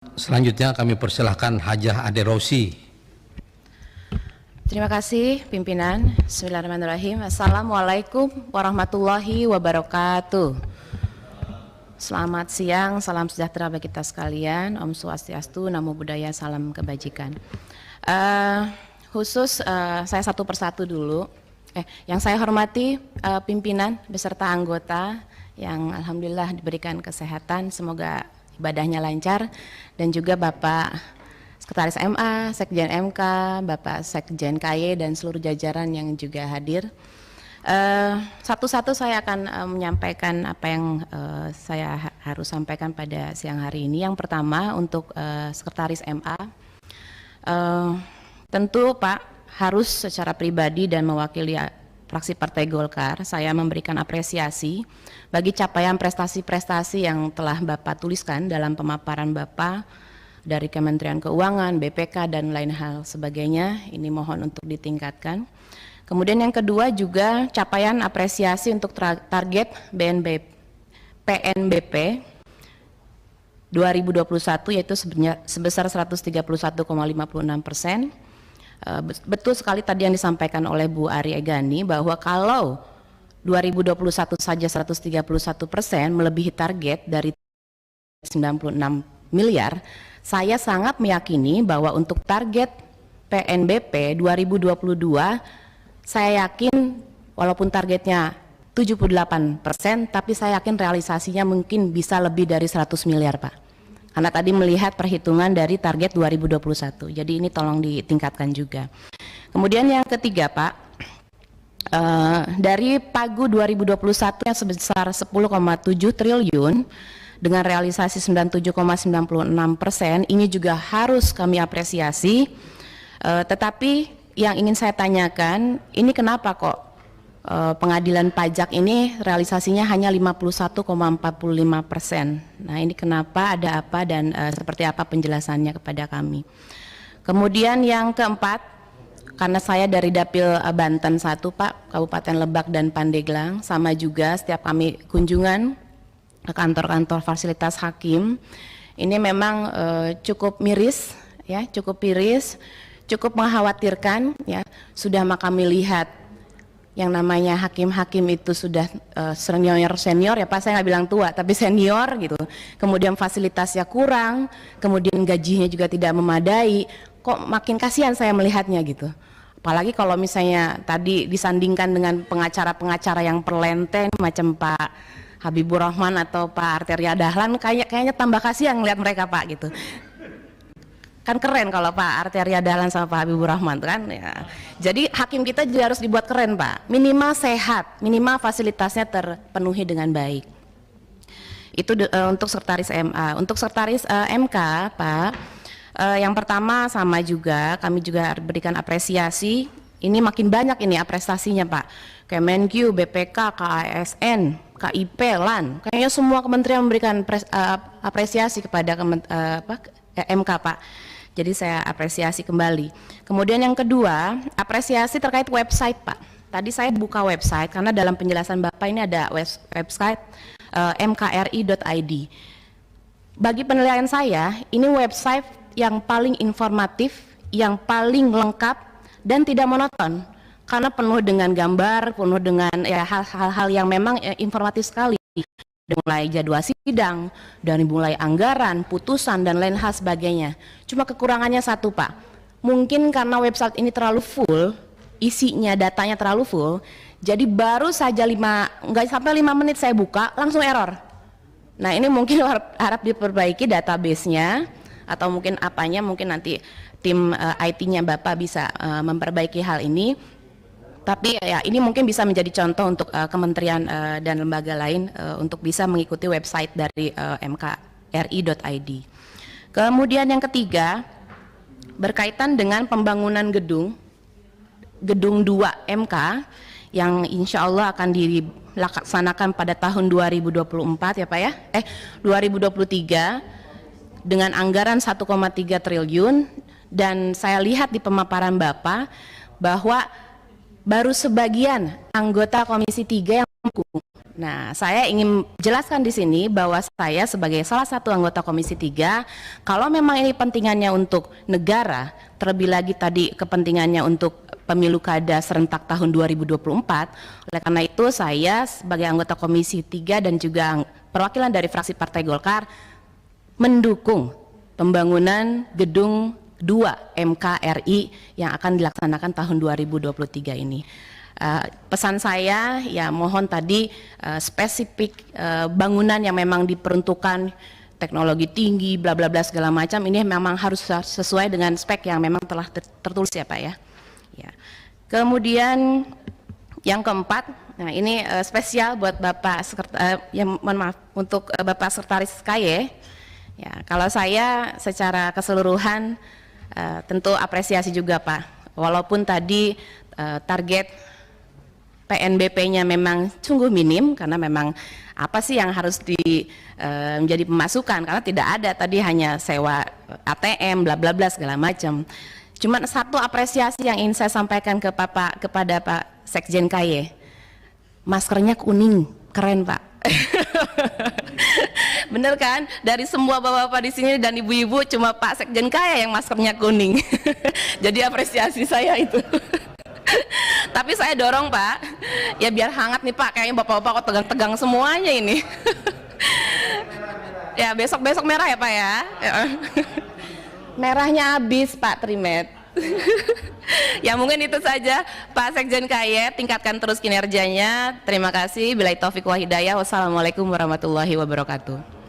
Selanjutnya kami persilahkan Hajah Ade Rosi. Terima kasih pimpinan. Bismillahirrahmanirrahim. Assalamualaikum warahmatullahi wabarakatuh. Selamat siang, salam sejahtera bagi kita sekalian. Om Swastiastu, Namo Buddhaya, salam kebajikan. Saya satu persatu dulu. Yang saya hormati pimpinan beserta anggota yang alhamdulillah diberikan kesehatan, semoga ibadahnya lancar, dan juga Bapak Sekretaris MA, Sekjen MK, Bapak Sekjen KY, dan seluruh jajaran yang juga hadir. Satu-satu saya akan menyampaikan apa yang saya harus sampaikan pada siang hari ini. Yang pertama untuk Sekretaris MA, tentu Pak harus secara pribadi dan mewakili fraksi Partai Golkar, saya memberikan apresiasi bagi capaian prestasi-prestasi yang telah Bapak tuliskan dalam pemaparan Bapak dari Kementerian Keuangan, BPK, dan lain hal sebagainya. Ini mohon untuk ditingkatkan. Kemudian yang kedua juga capaian apresiasi untuk target PNBP 2021 yaitu sebesar 131,56%. Betul sekali tadi yang disampaikan oleh Bu Ari Egani bahwa kalau 2021 saja 131% melebihi target dari 96 miliar, saya sangat meyakini bahwa untuk target PNBP 2022 saya yakin walaupun targetnya 78%, tapi saya yakin realisasinya mungkin bisa lebih dari 100 miliar Pak. Karena tadi melihat perhitungan dari target 2021, jadi ini tolong ditingkatkan juga. Kemudian yang ketiga Pak, dari Pagu 2021 yang sebesar 10,7 triliun dengan realisasi 97,96%, ini juga harus kami apresiasi. Tetapi yang ingin saya tanyakan, ini kenapa kok pengadilan pajak ini realisasinya hanya 51,45%. Nah ini kenapa, ada apa, dan seperti apa penjelasannya kepada kami. Kemudian yang keempat, karena saya dari Dapil Banten 1 Pak, Kabupaten Lebak dan Pandeglang, sama juga setiap kami kunjungan ke kantor-kantor fasilitas hakim, ini memang cukup miris, ya, cukup mengkhawatirkan, ya. Sudah kami lihat yang namanya hakim-hakim itu sudah senior ya Pak, saya nggak bilang tua tapi senior gitu, kemudian fasilitasnya kurang, kemudian gajinya juga tidak memadai, kok makin kasihan saya melihatnya gitu. Apalagi kalau misalnya tadi disandingkan dengan pengacara-pengacara yang perlenten macam Pak Habibur Rahman atau Pak Arteria Dahlan, kayaknya tambah kasihan ngelihat mereka Pak gitu. Kan keren kalau Pak Arteria Dahlan sama Pak Habibur Rahman kan ya. Jadi hakim kita juga harus dibuat keren Pak, minimal sehat, minimal fasilitasnya terpenuhi dengan baik. Itu untuk Sekretaris MA. Untuk Sekretaris MK Pak, yang pertama sama juga kami juga berikan apresiasi. Ini makin banyak ini prestasinya Pak, Kemenq, BPK, KASN, KIP, LAN, kayaknya semua kementerian memberikan apresiasi kepada MK Pak. Jadi saya apresiasi kembali. Kemudian yang kedua, apresiasi terkait website Pak. Tadi saya buka website karena dalam penjelasan Bapak ini ada website mkri.id. Bagi penilaian saya, ini website yang paling informatif, yang paling lengkap dan tidak monoton. Karena penuh dengan gambar, penuh dengan ya hal-hal yang memang informatif sekali. Mulai jadwal sidang, dari mulai anggaran, putusan, dan lain hal sebagainya. Cuma kekurangannya satu Pak, mungkin karena website ini terlalu full, isinya datanya terlalu full, jadi baru saja nggak sampai 5 menit saya buka, langsung error. Nah ini mungkin harap diperbaiki database-nya, atau mungkin apanya, mungkin nanti tim IT-nya Bapak bisa memperbaiki hal ini. Tapi ya ini mungkin bisa menjadi contoh untuk kementerian dan lembaga lain untuk bisa mengikuti website dari mkri.id. Kemudian yang ketiga, berkaitan dengan pembangunan gedung 2 MK yang insya Allah akan dilaksanakan pada tahun 2024 ya Pak ya, 2023 dengan anggaran 1,3 triliun, dan saya lihat di pemaparan Bapak bahwa baru sebagian anggota Komisi 3 yang mendukung. Nah, saya ingin jelaskan di sini bahwa saya sebagai salah satu anggota Komisi 3, kalau memang ini pentingannya untuk negara, terlebih lagi tadi kepentingannya untuk pemilu kada serentak tahun 2024, oleh karena itu saya sebagai anggota Komisi 3 dan juga perwakilan dari fraksi Partai Golkar mendukung pembangunan gedung 2 MKRI yang akan dilaksanakan tahun 2023 ini. Pesan saya ya mohon tadi spesifik bangunan yang memang diperuntukkan teknologi tinggi bla bla bla segala macam ini memang harus sesuai dengan spek yang memang telah tertulis ya Pak ya. Ya. Kemudian yang keempat, nah ini spesial buat Bapak untuk Bapak Sekretaris KY. Ya, kalau saya secara keseluruhan tentu apresiasi juga Pak. Walaupun tadi target PNBP-nya memang sungguh minim karena memang apa sih yang harus menjadi pemasukan karena tidak ada, tadi hanya sewa ATM bla bla bla segala macam. Cuman satu apresiasi yang ingin saya sampaikan kepada Pak Sekjen KY, maskernya kuning, keren Pak. Bener kan? Dari semua bapak-bapak di sini dan ibu-ibu cuma Pak Sekjen KY yang maskernya kuning. Jadi apresiasi saya itu. Tapi saya dorong Pak, ya biar hangat nih Pak, kayaknya bapak-bapak kok tegang-tegang semuanya ini. Ya besok-besok merah ya Pak ya. Merahnya habis Pak Trimet. Ya mungkin itu saja Pak Sekjen KY, tingkatkan terus kinerjanya. Terima kasih. Billahi taufiq wa hidayah. Wassalamualaikum warahmatullahi wabarakatuh.